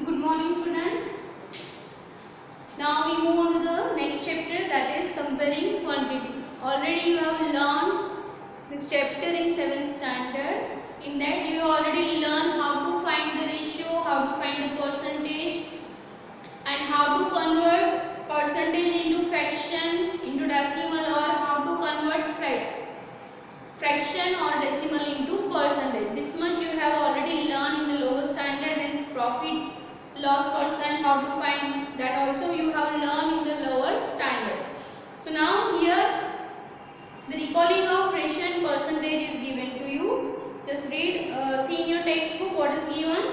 Good morning, students. Now we move on to the next chapter, that is comparing quantities. Already you have learned this chapter in 7th standard. In that you already learned how to find the ratio, how to find the percentage, and how to convert percentage into fraction, into decimal, or how to convert fraction or decimal into percentage. This much you have already learned in the lower standard, and profit loss percent, how to find that also you have learned in the lower standards. So now here the recalling of ratio and percentage is given to you. Just read, see in your textbook what is given.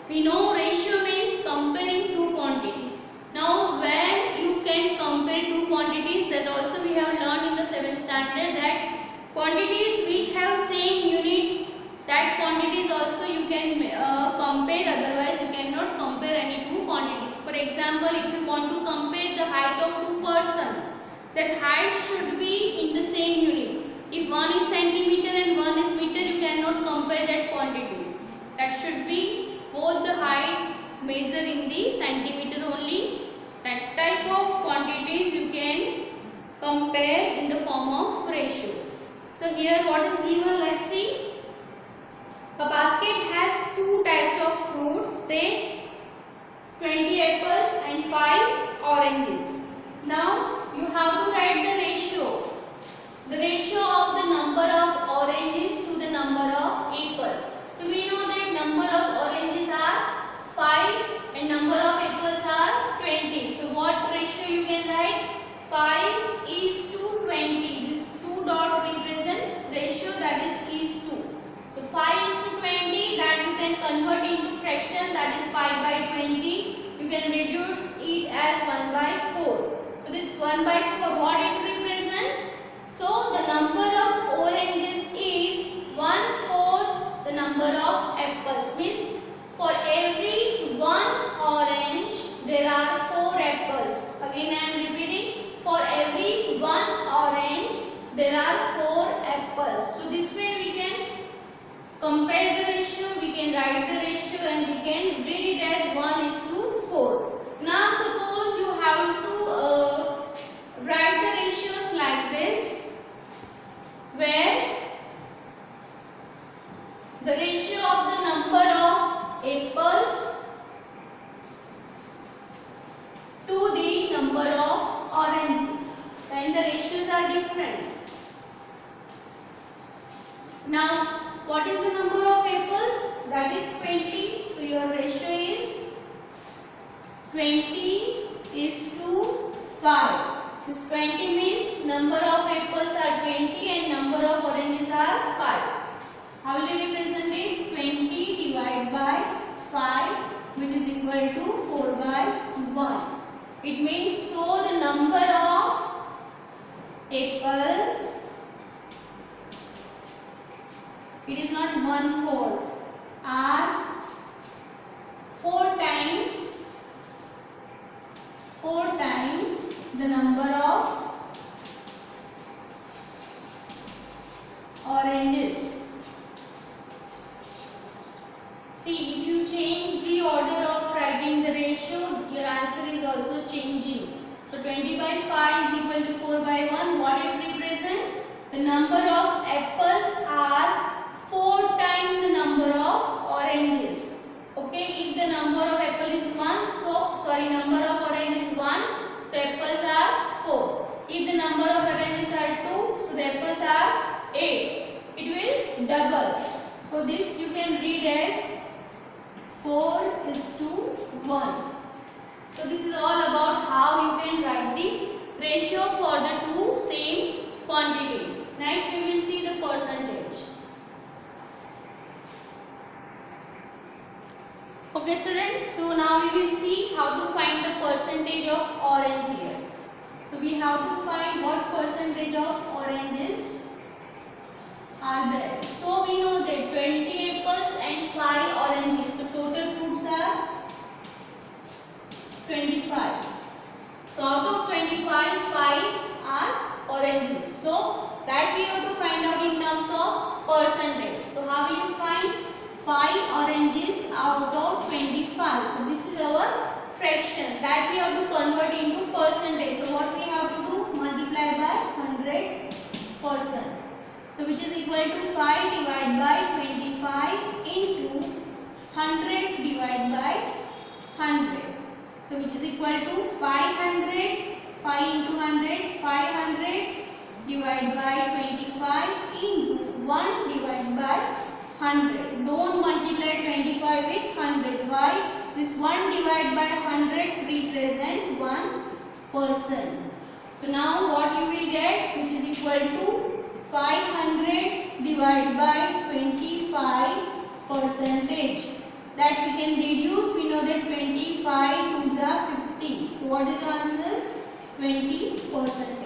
We know ratio means comparing two quantities. Now when you can compare two quantities, that also we have learned in the 7th standard, that quantities which have same unit, that quantities also you can compare, otherwise you cannot compare any two quantities. For example, if you want to compare the height of two persons, that height should be in the same unit. If one is centimeter and one is meter, you cannot compare that quantities. That should be both the height measure in the centimeter only. That type of quantities you can compare in the form of ratio. So here what is given, let's see. A basket has two types of fruits, say 20 apples and 5 oranges. Now you have to write the ratio. The ratio of the number of oranges to the number of apples. So we know that number of oranges are 5 and number of apples are 20. So what ratio you can write? 5 is to 20. This 2 dot represent ratio, that is to. So 5 is to 20, that you can convert into fraction, that is 5 by 20. You can reduce it as 1 by 4. So this 1 by 4, what it represent? So the number of oranges is 1/4 the number of apples. Means for every one orange there are 4 apples. Again I am repeating, for every one orange there are 4 apples. So this way we can compare the ratio, we can write the ratio, and we can read it as 1:4. Now suppose you have to write the ratios like this, where the ratio of the number of apples to the number of oranges, then the ratios are different. Now what is the number of apples? That is 20. So your ratio is 20:5. This 20 means number of apples are 20 and number of oranges are 5. How will you represent it? 20 divided by 5, which is equal to 4 by 1. It means, so the number of apples, it is not 1/4, are 4 times the number of oranges. See, if you change the order of writing the ratio, your answer is also changing. So 20 by 5 is equal to 4 by 1. What it represents? The number of apples are 4 times the number of oranges. Okay, if the number of apple is 1, number of orange is 1, so apples are 4. If the number of oranges are 2, so the apples are 8. It will double. So this you can read as 4:1. So this is all about how you can write the ratio for the two same quantities. Next we will see the percentage. Okay students, so now we will see how to find the percentage of orange here. So we have to find what percentage of oranges are there. So we know that 20 apples and 5 oranges. So total fruits are 25. So out of 25, 5 are oranges. So that we have to find out in terms of percentage. So how will you find 5 oranges out of 25? So this is fraction that we have to convert into percentage. So what we have to do? Multiply by 100%. So which is equal to 5 divided by 25 into 100 divided by 100. So which is equal to 500, 5 into 100, 500 divided by 25 into 1 divided by 100. Don't multiply 25 with 100. Why? This 1 divided by 100 represent 1%. So now what you will get, which is equal to 500 divided by 25 percentage. That we can reduce. We know that 25 to the 50. So what is the answer? 20%.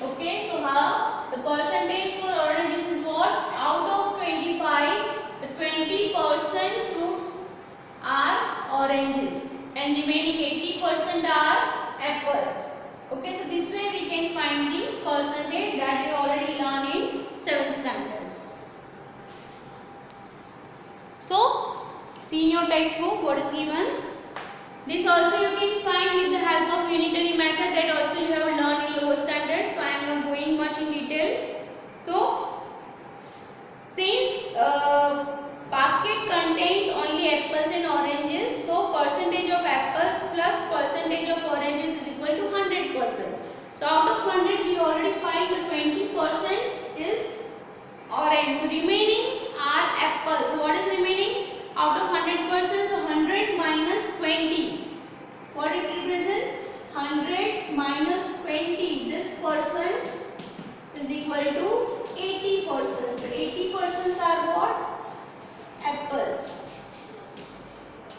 Okay, so how the percentage for oranges is what? Out of 25, the 20% fruits are oranges and remaining 80% are apples. Okay, so this way we can find the percentage that you already learned in 7th standard. So, see in your textbook what is given. This also you can find with the help of unitary method that also you have learned in lower standard. So I am not going much in detail. So since basket contains only apples and oranges, so percentage of apples plus percentage of oranges is equal to 100%. So out of 100 we already find the 20% is orange. So remaining are apples. So what is remaining? Out of 100%, so 100 minus 20. What it represents? 100 minus 20. This percent is equal to 80%. So 80% are what? Apples.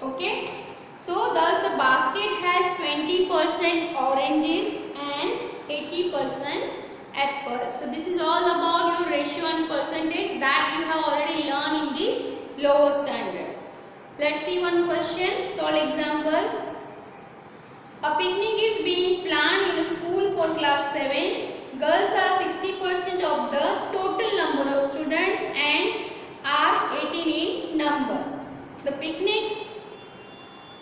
Okay. So thus the basket has 20% oranges and 80% apples. So this is all about your ratio and percentage that you have already learned in the lower standards. Let's see one question. Solve example. A picnic is being planned in a school for class 7. Girls are 60% of the total number of students and are 18 in number. The picnic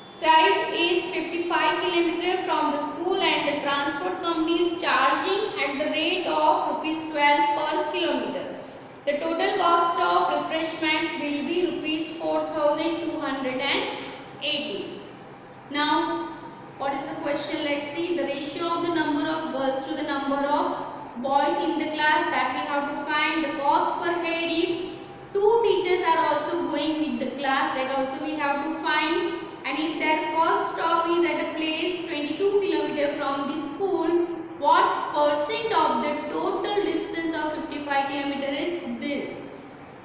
site is 55 km from the school and the transport company is charging at the rate of rupees 12 per kilometer. The total cost of refreshments will be rupees 4,280. Now, what is the question? Let's see. The ratio of the number of girls to the number of boys in the class that we have to find. The cost per head if 2 teachers are also going with the class, that also we have to find. And if their first stop is at a place 22 km from the school, what percent of the total distance of 55 km is this?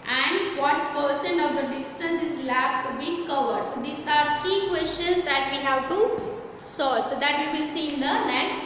And what percent of the distance is left to be covered? So these are 3 questions that we have to solve. So that we will see in the next